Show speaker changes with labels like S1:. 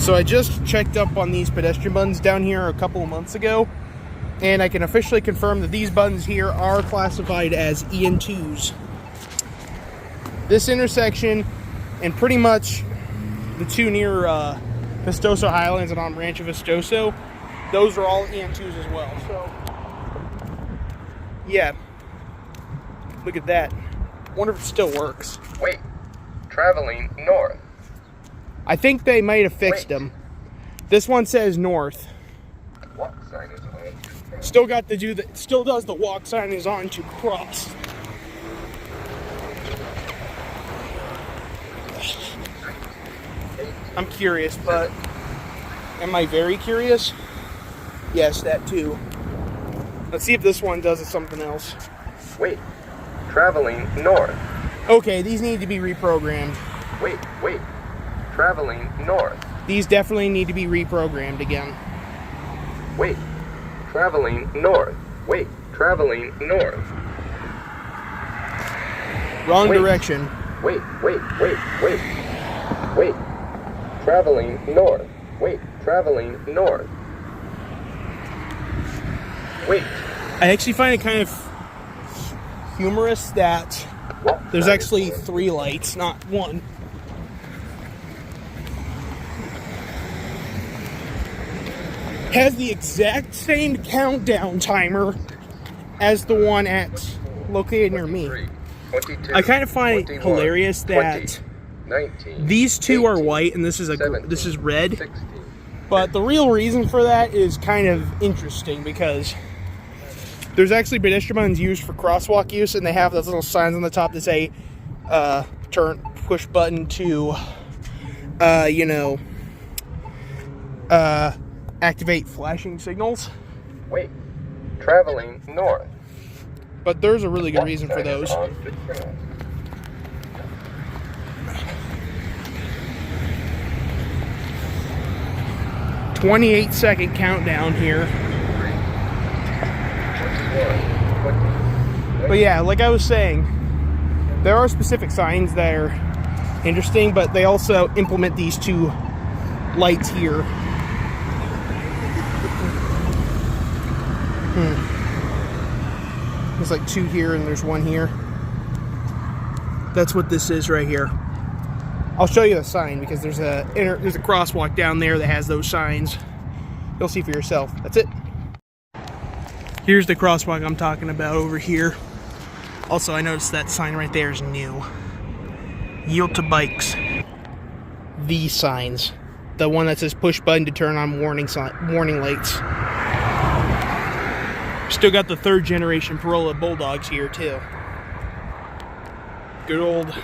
S1: So I just checked up on these pedestrian buttons down here a couple of months ago, and I can officially confirm that these buttons here are classified as EN2s. This intersection and pretty much the two near Vistoso Highlands and on Rancho Vistoso, those are all EN2s as well. So yeah, look at that. Wonder if it still works.
S2: Wait, traveling north.
S1: I think they might have fixed them. This one says north.
S2: Walk sign is on.
S1: Still got to do the, still does the walk sign is on to cross. I'm curious, but am I very curious? Yes, that too. Let's see if this one does something else.
S2: Wait, traveling north.
S1: Okay, these need to be reprogrammed.
S2: Wait, traveling north.
S1: These definitely need to be reprogrammed again.
S2: Wait, traveling north. Wait, traveling north.
S1: Wrong direction.
S2: Wait. Traveling north. Wait, traveling north. Wait.
S1: I actually find it kind of humorous that there's actually 3 lights, not 1. Has the exact same countdown timer as the one located near me.
S2: 22,
S1: I kind of find it hilarious that
S2: 19,
S1: these two
S2: 18,
S1: are white and this is
S2: 17,
S1: this is red.
S2: 16.
S1: But the real reason for that is kind of interesting because there's actually pedestrian buttons used for crosswalk use, and they have those little signs on the top that say turn push button to activate flashing signals.
S2: Wait, traveling north.
S1: But there's a really good reason for those. 28-second countdown here. But yeah, like I was saying, there are specific signs that are interesting, but they also implement these 2 lights here. There's like 2 here and there's 1 here. That's what this is right here. I'll show you the sign because there's a crosswalk down there that has those signs. You'll see for yourself. That's it. Here's the crosswalk I'm talking about over here. Also, I noticed that sign right there is new. Yield to bikes. These signs. The one that says push button to turn on warning lights. Still got the 3rd generation Polara Bulldogs here too. Good old